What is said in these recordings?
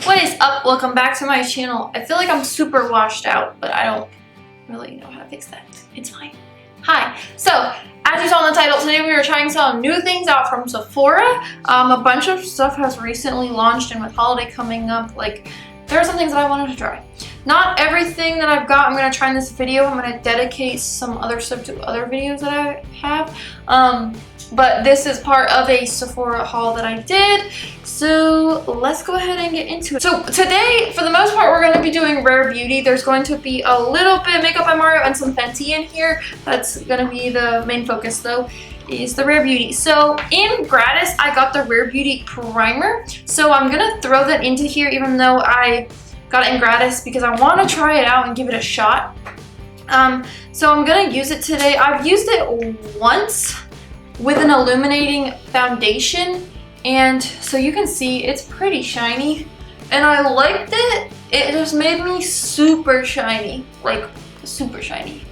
What is up? Welcome back to my channel. I feel like I'm super washed out, but I don't really know how to fix that. It's fine. Hi. So, as you saw in the title, today we are trying some new things out from Sephora. A bunch of stuff has recently launched, and with holiday coming up, like, there are some things that I wanted to try. Not everything that I've got I'm going to try in this video. I'm going to dedicate some other stuff to other videos that I have. But this is part of a Sephora haul that I did. So let's go ahead and get into it. So today, for the most part, we're going to be doing Rare Beauty. There's going to be a little bit of Makeup by Mario and some Fenty in here. That's going to be the main focus though, is the Rare Beauty. So in gratis, I got the Rare Beauty primer. So I'm going to throw that into here even though I got it in gratis because I want to try it out and give it a shot. So I'm going to use it today. I've used it once with an illuminating foundation, and so you can see it's pretty shiny and I liked it. It just made me super shiny, like super shiny.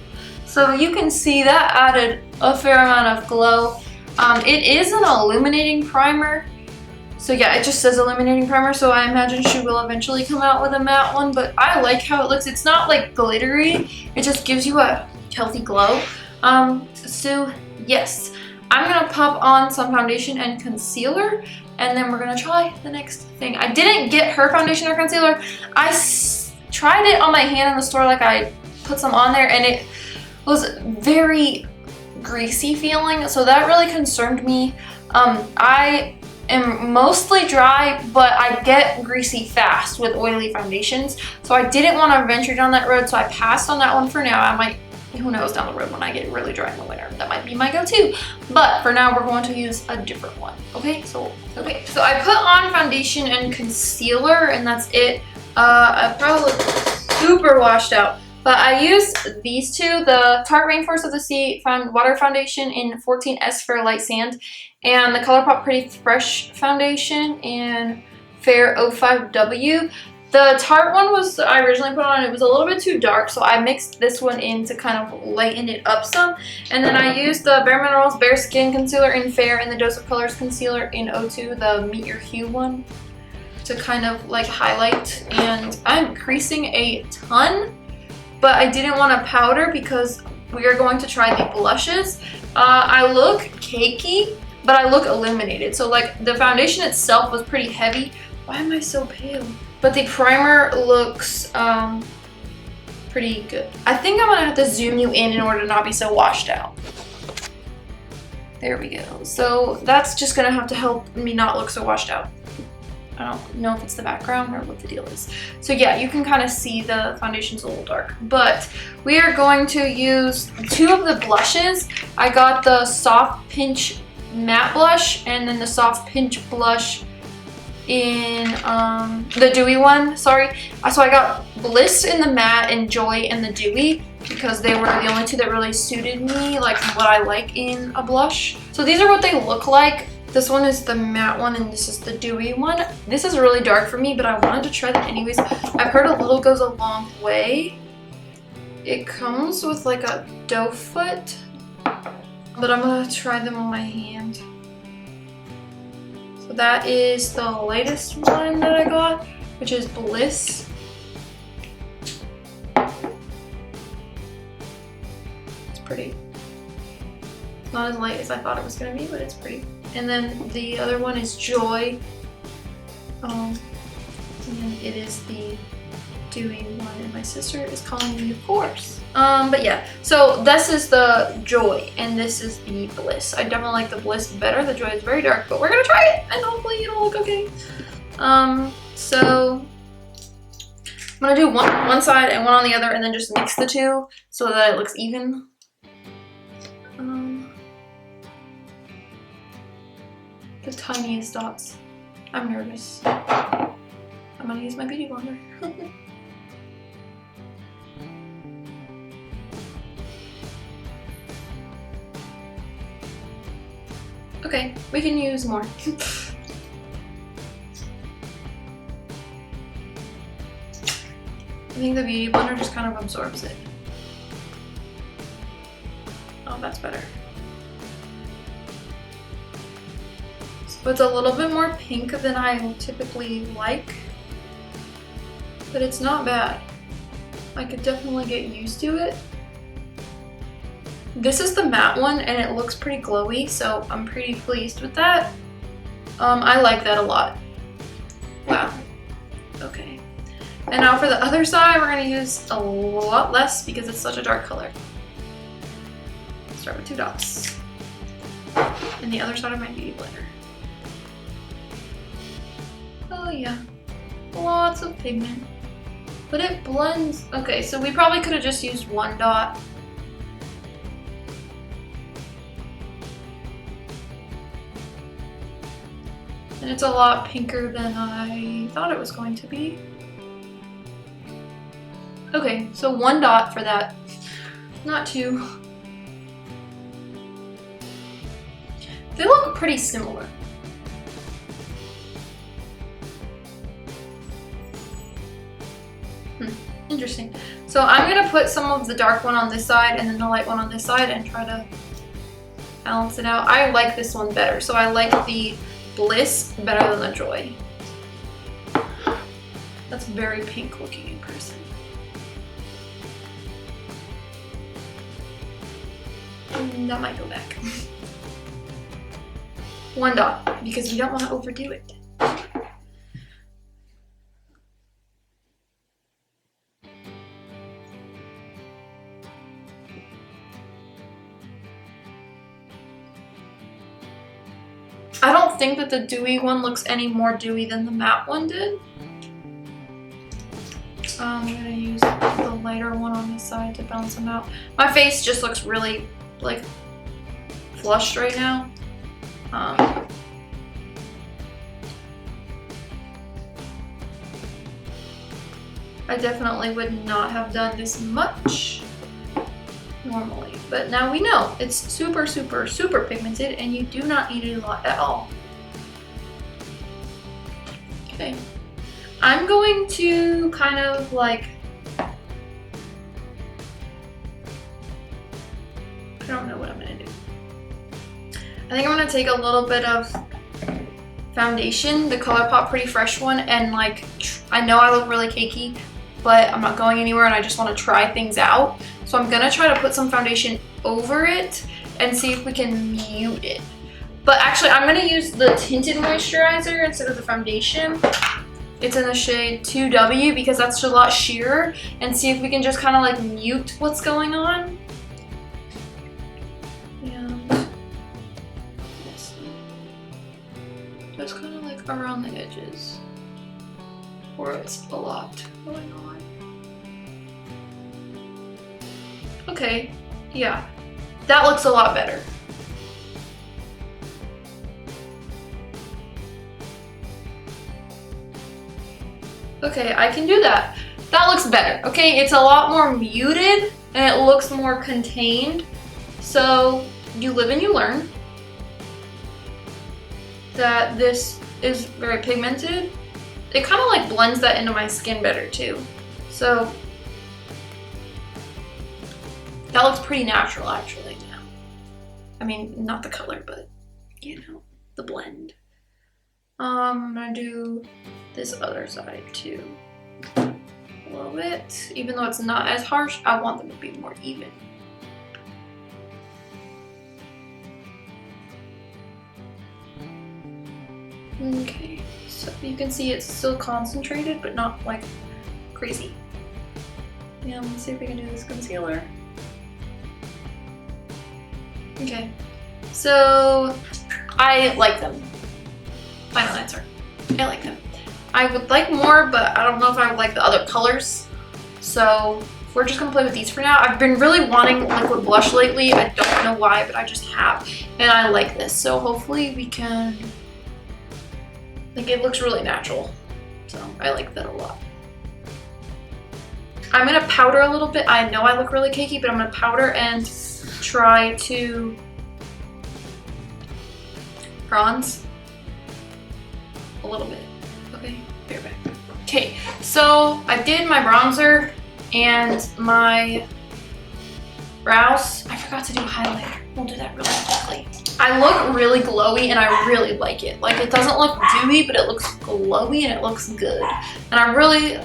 So you can see that added a fair amount of glow. It is an illuminating primer. So yeah, it just says illuminating primer, so I imagine she will eventually come out with a matte one, but I like how it looks. It's not like glittery, it just gives you a healthy glow. So yes, I'm gonna pop on some foundation and concealer, and then we're gonna try the next thing. I didn't get her foundation or concealer. I tried it on my hand in the store, like I put some on there, and it was very greasy feeling, so that really concerned me. I am mostly dry, but I get greasy fast with oily foundations, so I didn't want to venture down that road, so I passed on that one for now. I might, who knows, down the road when I get really dry in the winter, that might be my go-to, but for now we're going to use a different one. Okay, so I put on foundation and concealer, and that's it. I probably look super washed out, but I used these two, the Tarte Rainforest of the Sea Water Foundation in 14S Fair Light Sand, and the ColourPop Pretty Fresh Foundation in Fair 05W. The Tarte one was, I originally put on, it was a little bit too dark, so I mixed this one in to kind of lighten it up some. And then I used the Bare Minerals Bare Skin Concealer in Fair and the Dose of Colors Concealer in 02, the Meet Your Hue one, to kind of like highlight. And I'm creasing a ton, but I didn't want to powder because we are going to try the blushes. I look cakey, but I look illuminated. So like the foundation itself was pretty heavy. Why am I so pale? But the primer looks pretty good. I think I'm gonna have to zoom you in order to not be so washed out. There we go. So that's just gonna have to help me not look so washed out. I don't know if it's the background or what the deal is. So yeah, you can kind of see the foundation's a little dark. But we are going to use two of the blushes. I got the Soft Pinch Matte Blush and then the Soft Pinch Blush in the dewy one, sorry. So I got Bliss in the matte and Joy in the dewy because they were the only two that really suited me, like what I like in a blush. So these are what they look like. This one is the matte one and this is the dewy one. This is really dark for me, but I wanted to try that anyways. I've heard a little goes a long way. It comes with like a doe foot, but I'm gonna try them on my hand. So that is the latest one that I got, which is Bliss. It's pretty. It's not as light as I thought it was gonna be, but it's pretty. And then the other one is Joy. And then it is the dewy one, and my sister is calling me, of course. But yeah, so this is the Joy and this is the Bliss. I definitely like the Bliss better. The Joy is very dark, but we're gonna try it and hopefully it'll look okay. So I'm gonna do one on one side and one on the other and then just mix the two so that it looks even. The tiniest dots. I'm nervous. I'm gonna use my beauty blender. Okay, we can use more. I think the beauty blender just kind of absorbs it. Oh, that's better. So it's a little bit more pink than I typically like. but it's not bad. I could definitely get used to it. This is the matte one and it looks pretty glowy, so I'm pretty pleased with that. I like that a lot. Wow. Okay. And now for the other side, we're gonna use a lot less because it's such a dark color. Start with 2 dots. And the other side of my beauty blender. Oh yeah, lots of pigment. But it blends. Okay, so we probably could have just used 1 dot. And it's a lot pinker than I thought it was going to be. Okay, so 1 dot for that. Not 2. They look pretty similar. Interesting. So I'm gonna put some of the dark one on this side and then the light one on this side and try to balance it out. I like this one better. So I like the Bliss better than the Joy. That's very pink looking in person. And that might go back. 1 dot, because we don't want to overdo it. I don't think that the dewy one looks any more dewy than the matte one did. I'm gonna use the lighter one on this side to balance them out. My face just looks really like flushed right now. I definitely would not have done this much normally, but now we know it's super, super, super pigmented and you do not need a lot at all. Okay, I'm going to kind of like, I don't know what I'm gonna do. I think I'm gonna take a little bit of foundation, the ColourPop Pretty Fresh one, and like, I know I look really cakey, but I'm not going anywhere and I just want to try things out. So I'm gonna try to put some foundation over it and see if we can mute it. But actually, I'm gonna use the tinted moisturizer instead of the foundation. It's in the shade 2W because that's a lot sheerer, and see if we can just kind of like mute what's going on. And just kind of like around the edges, or it's a lot going on. Okay, yeah, that looks a lot better. Okay, I can do that. That looks better. Okay, it's a lot more muted and it looks more contained. So you live and you learn that this is very pigmented. It kind of like blends that into my skin better too. So that looks pretty natural actually now. I mean, not the color, but you know, the blend. I'm gonna do this other side too. A little bit. Even though it's not as harsh, I want them to be more even. Okay, so you can see it's still concentrated, but not like crazy. Yeah, let's see if we can do this concealer. Okay, so I like them. Final answer. I like them. I would like more, but I don't know if I would like the other colors. So we're just gonna play with these for now. I've been really wanting liquid blush lately. I don't know why, but I just have. And I like this. So hopefully we can, like, it looks really natural. So I like that a lot. I'm gonna powder a little bit. I know I look really cakey, but I'm gonna powder and try to bronze a little bit. Okay, be right back. Okay, so I did my bronzer and my brows. I forgot to do a highlighter. We'll do that really quickly. I look really glowy and I really like it. Like it doesn't look dewy, but it looks glowy and it looks good. And I really,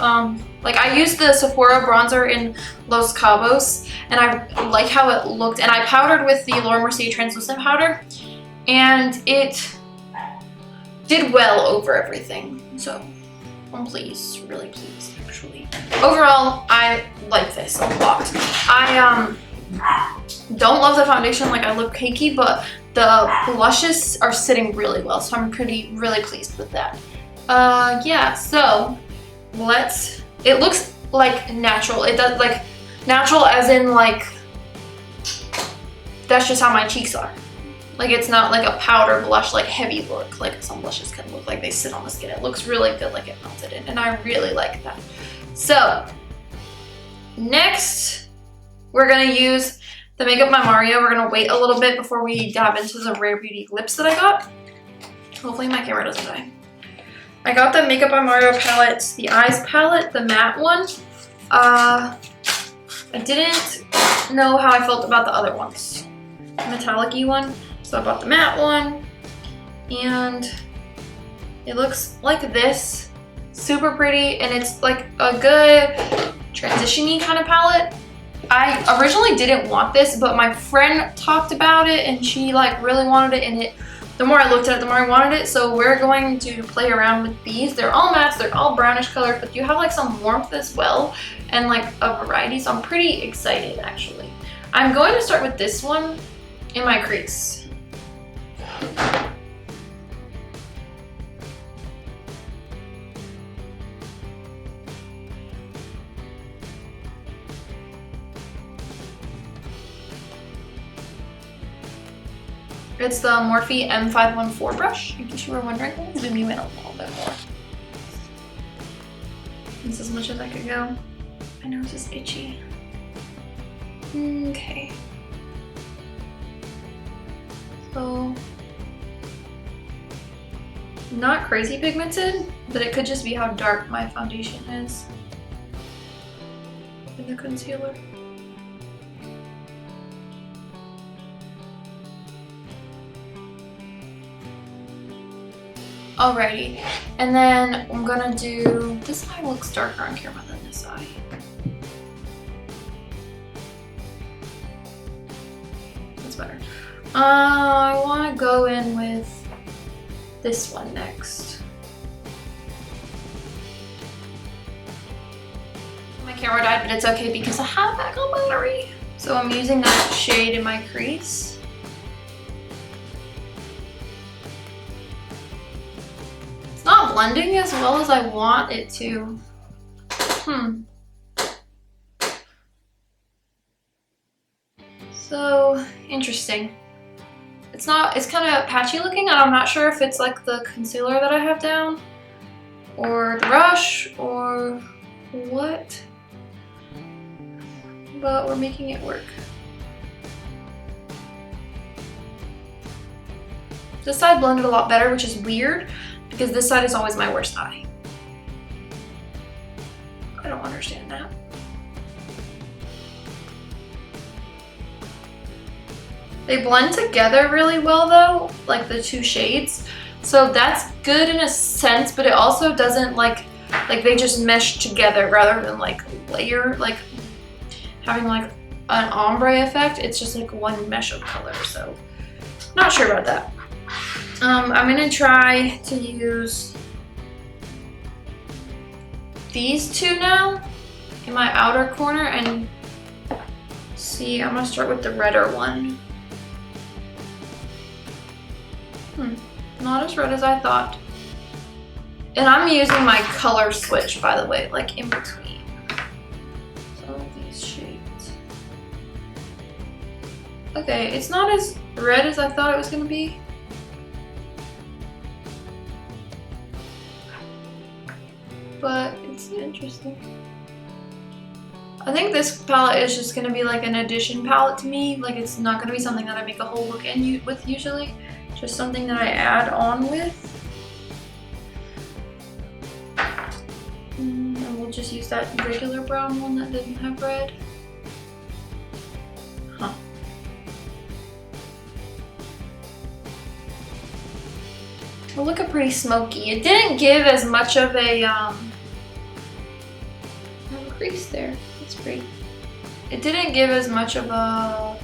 like I used the Sephora bronzer in Los Cabos and I like how it looked. And I powdered with the Laura Mercier translucent powder and it did well over everything. So I'm pleased, really pleased actually. Overall, I like this a lot. I don't love the foundation, like I look cakey, but the blushes are sitting really well, so I'm really pleased with that. Yeah, so it looks like natural. It does, like natural as in like, that's just how my cheeks are. Like it's not like a powder blush, like heavy look, like some blushes can look like they sit on the skin. It looks really good, like it melted in, and I really like that. So, next, we're gonna use the Makeup by Mario. We're gonna wait a little bit before we dive into the Rare Beauty lips that I got. Hopefully my camera doesn't die. I got the Makeup by Mario palette, the Eyes palette, the matte one. I didn't know how I felt about the other ones. Metallic-y one. So I bought the matte one. And it looks like this. Super pretty, and it's like a good transition-y kind of palette. I originally didn't want this, but my friend talked about it and she like really wanted it, and the more I looked at it, the more I wanted it. So we're going to play around with these. They're all mattes, they're all brownish colors, but you have like some warmth as well and like a variety. So I'm pretty excited actually. I'm going to start with this one in my crease. It's the Morphe M514 brush, in case you were wondering. I'll zoom you in a little bit more. That's as much as I could go. My nose is itchy. Okay. So, not crazy pigmented, but it could just be how dark my foundation is in the concealer. Alrighty, and then I'm gonna do, this eye looks darker on camera than this eye. That's better. I wanna go in with this one next. My camera died, but it's okay because I have a backup battery. So I'm using that shade in my crease. Not blending as well as I want it to. So interesting. It's kind of patchy looking, and I'm not sure if it's like the concealer that I have down or the brush or what, but we're making it work. This side blended a lot better, which is weird because this side is always my worst eye. I don't understand that. They blend together really well though, like the two shades. So that's good in a sense, but it also doesn't like they just mesh together rather than like layer, like having like an ombre effect. It's just like one mesh of color, so not sure about that. I'm gonna try to use these two now in my outer corner and see. I'm gonna start with the redder one. Not as red as I thought. And I'm using my color switch, by the way, like in between some of these shades. Okay, it's not as red as I thought it was gonna be. But it's interesting. I think this palette is just gonna be like an addition palette to me. Like it's not gonna be something that I make a whole look in with usually. Just something that I add on with. And we'll just use that regular brown one that didn't have red. will look pretty smoky. It didn't give as much of a crease there. That's pretty. It didn't give as much of a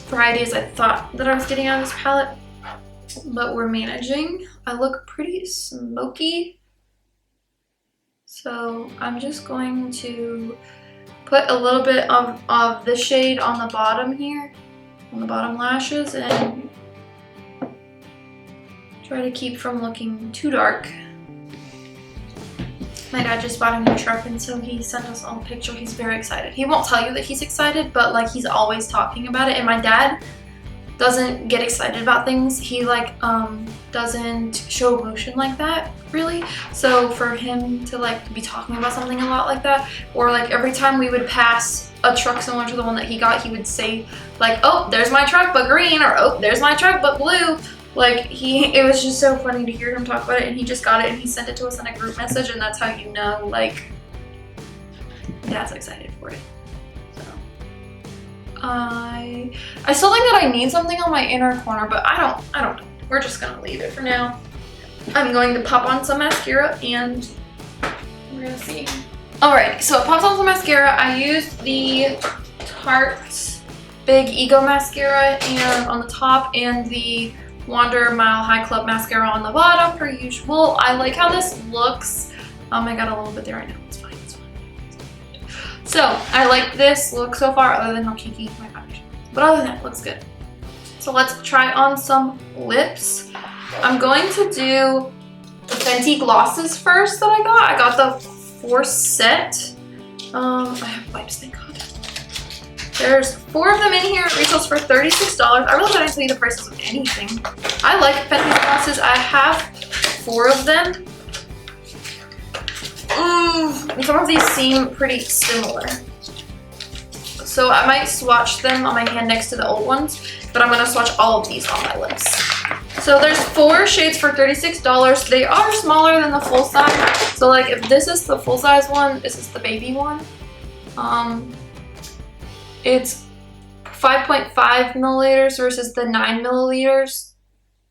variety as I thought that I was getting out of this palette, but we're managing. I look pretty smoky, so I'm just going to put a little bit of the shade on the bottom here, on the bottom lashes, and try to keep from looking too dark. My dad just bought a new truck, and so he sent us all a picture. He's very excited. He won't tell you that he's excited, but like he's always talking about it. And my dad doesn't get excited about things. He like doesn't show emotion like that really. So for him to like be talking about something a lot like that, or like every time we would pass a truck similar to the one that he got, he would say like, "Oh, there's my truck but green," or "Oh, there's my truck but blue." Like it was just so funny to hear him talk about it, and he just got it and he sent it to us in a group message, and that's how you know like Dad's excited for it. So I still think that I need something on my inner corner, but I don't know. We're just gonna leave it for now. I'm going to pop on some mascara and we're gonna see. Alright, so it pops on some mascara. I used the Tarte Big Ego mascara and on the top, and the Wander Mile High Club mascara on the bottom per usual. I like how this looks. I got a little bit there right now. It's fine, it's fine. So I like this look so far, other than how kinky my foundation is. But other than that, it looks good. So let's try on some lips. I'm going to do the Fenty glosses first that I got. I got the 4 set. I have wipes, thank God. There's 4 of them in here. It retails for $36. I really didn't tell you the prices of anything. I like Fenty glosses. I have 4 of them. And some of these seem pretty similar. So I might swatch them on my hand next to the old ones, but I'm gonna swatch all of these on my lips. So there's 4 shades for $36. They are smaller than the full size. So like if this is the full size one, this is the baby one. It's 5.5 milliliters versus the 9 milliliters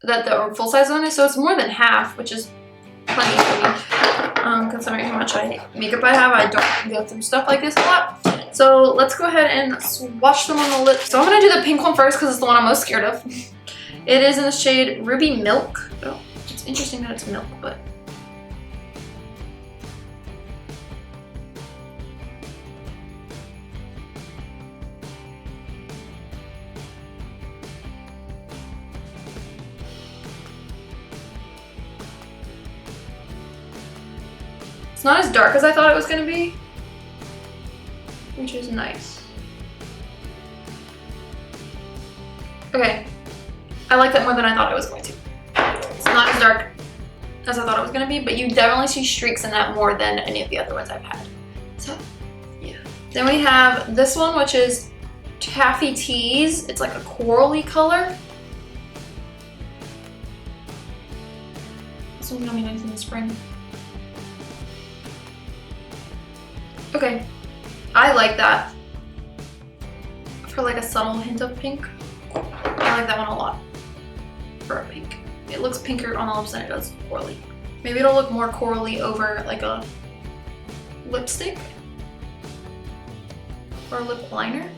that the full size one is. So it's more than half, which is plenty for me. Considering how much makeup I have, I don't go through stuff like this a lot. So let's go ahead and swatch them on the lips. So I'm gonna do the pink one first because it's the one I'm most scared of. It is in the shade Ruby Milk. Oh, it's interesting that it's milk, but. It's not as dark as I thought it was gonna be, which is nice. Okay, I like that more than I thought it was going to. It's not as dark as I thought it was gonna be, but you definitely see streaks in that more than any of the other ones I've had. So, yeah. Then we have this one, which is Taffy Tease. It's like a corally color. This one's gonna be nice in the spring. Okay, I like that for like a subtle hint of pink. I like that one a lot for a pink. It looks pinker on the lips than it does corally. Maybe it'll look more corally over like a lipstick or a lip liner.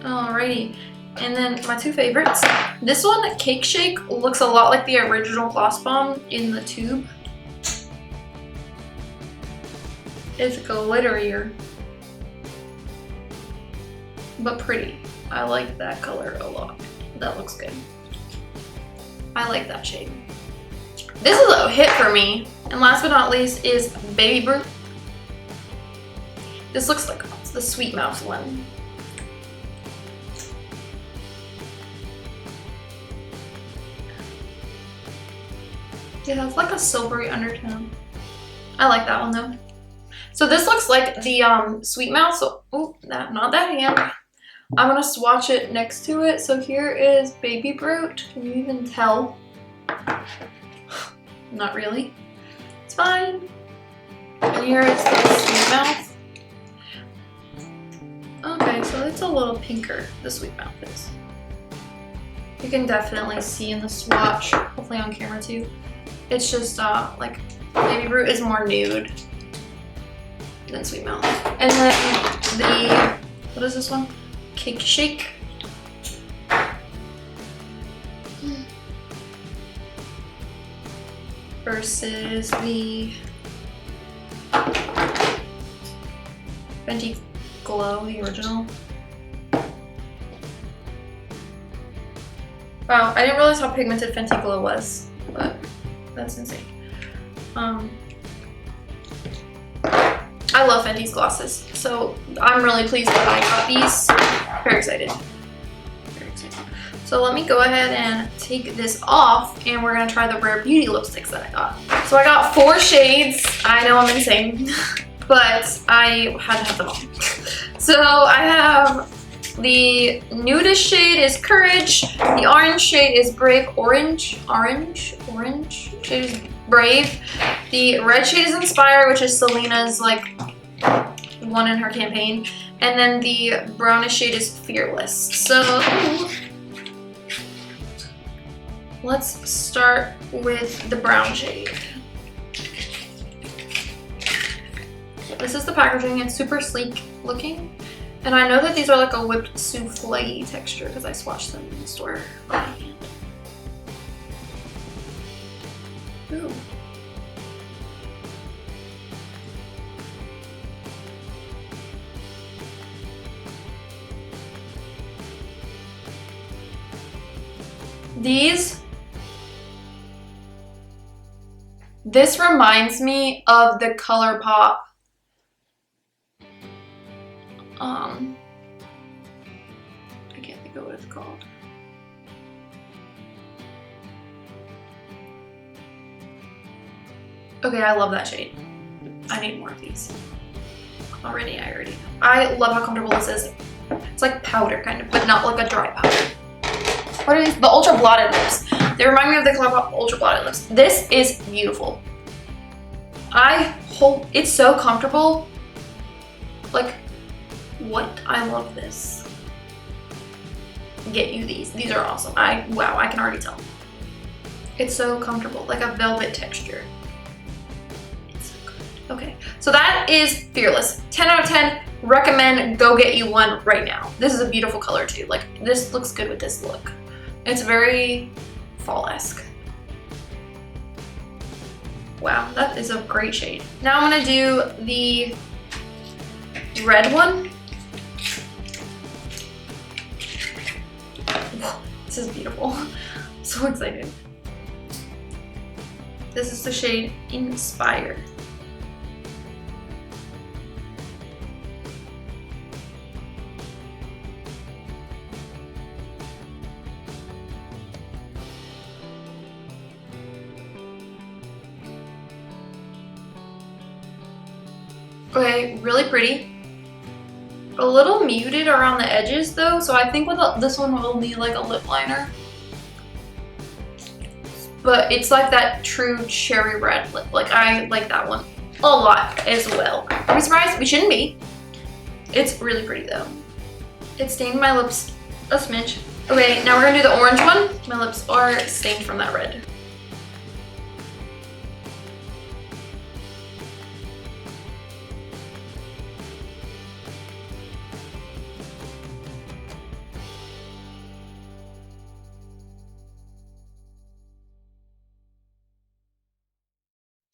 Alrighty, and then my 2 favorites. This one, Cake Shake, looks a lot like the original Gloss Bomb in the tube. It's glitterier, but pretty. I like that color a lot. That looks good. I like that shade. This is a hit for me. And last but not least is Baby Brute. This looks like the Sweet Mouth one. Yeah, it's like a silvery undertone. I like that one though. So this looks like the Sweet Mouth. So, oh, not that hand. I'm gonna swatch it next to it. So here is Baby Brute. Can you even tell? Not really. It's fine. And here is the Sweet Mouth. Okay, so it's a little pinker, the Sweet Mouth is. You can definitely see in the swatch, hopefully on camera too. It's just like Baby Brute is more nude than Sweet Mouth. And then the, what is this one? Cake Shake. Versus the Fenty Glow, the original. Wow, I didn't realize how pigmented Fenty Glow was, but that's insane. I love Fenty's glosses, so I'm really pleased that I got these. Very excited. Very excited. So let me go ahead and take this off, and we're gonna try the Rare Beauty lipsticks that I got. So I got 4 shades. I know I'm insane, but I had to have them all. So I have the nudist shade is Courage, the orange shade is Brave, orange shade is Brave, the red shade is Inspire, which is Selena's like one in her campaign, and then the brownish shade is Fearless. So let's start with the brown shade. This is the packaging. It's super sleek looking. And I know that these are like a whipped souffle texture because I swatched them in the store by hand. Ooh. This reminds me of the ColourPop I can't think of what it's called. Okay, I love that shade. I need more of these. I love how comfortable this is. It's like powder kind of, but not like a dry powder. What are these? The Ultra Blotted Lips. They remind me of the ColourPop Ultra Blotted Lips. This is beautiful. I hope it's so comfortable. Like, what? I love this. Get you these. These are awesome. Wow, I can already tell. It's so comfortable, like a velvet texture. It's so good. Okay, so that is Fearless. 10 out of 10. Recommend, go get you one right now. This is a beautiful color too. Like, this looks good with this look. It's very fall-esque. Wow, that is a great shade. Now I'm gonna do the red one. This is beautiful. So excited. This is the shade Inspire. Okay, really pretty. A little muted around the edges though, so I think with this one will need like a lip liner. But it's like that true cherry red lip. Like, I like that one a lot as well. Are we surprised? We shouldn't be. It's really pretty though. It stained my lips a smidge. Okay, now we're gonna do the orange one. My lips are stained from that red.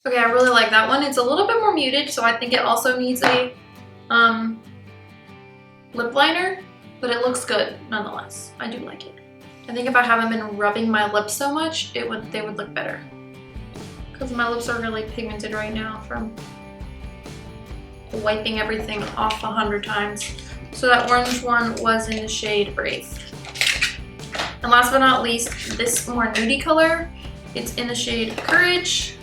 Okay, I really like that one. It's a little bit more muted, so I think it also needs a lip liner, but it looks good nonetheless. I do like it. I think if I haven't been rubbing my lips so much, they would look better. Because my lips are really pigmented right now from wiping everything off 100 times. So that orange one was in the shade Brave. And last but not least, this more nudie color. It's in the shade Courage.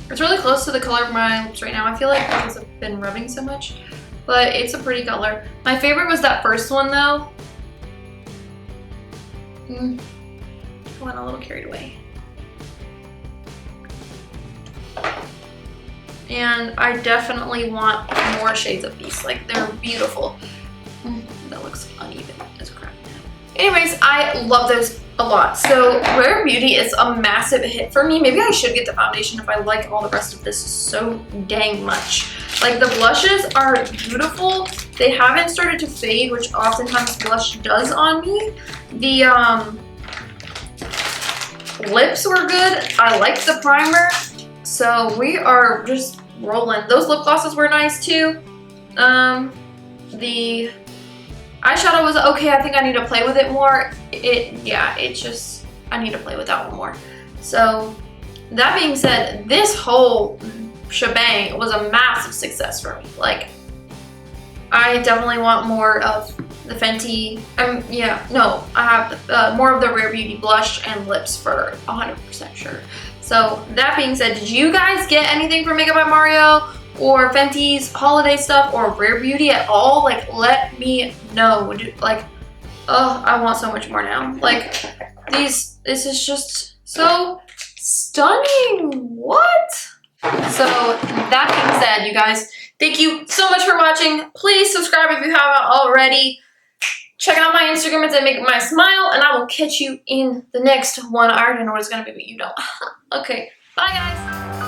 It's really close to the color of my lips right now. I feel like because I've been rubbing so much, but it's a pretty color. My favorite was that first one though. I went a little carried away. And I definitely want more shades of these. Like, they're beautiful. That looks uneven as crap. Anyways, I love those a lot. So Rare Beauty is a massive hit for me. Maybe I should get the foundation if I like all the rest of this so dang much. Like, the blushes are beautiful. They haven't started to fade, which oftentimes blush does on me. The lips were good. I liked the primer. So we are just rolling. Those lip glosses were nice too. The eyeshadow was okay. I think I need to play with it more. It's just, I need to play with that one more. So that being said, this whole shebang was a massive success for me. Like, I definitely want more of the Fenty. I have more of the Rare Beauty blush and lips for 100% sure. So that being said, did you guys get anything from Makeup by Mario or Fenty's holiday stuff or Rare Beauty at all? Like, let me know. Like, oh, I want so much more now. Like, this is just so stunning. What? So that being said, you guys, thank you so much for watching. Please subscribe if you haven't already. Check out my Instagram, it's at Make My Smile, and I will catch you in the next one. I already know what it's gonna be, but you don't. Okay, bye guys.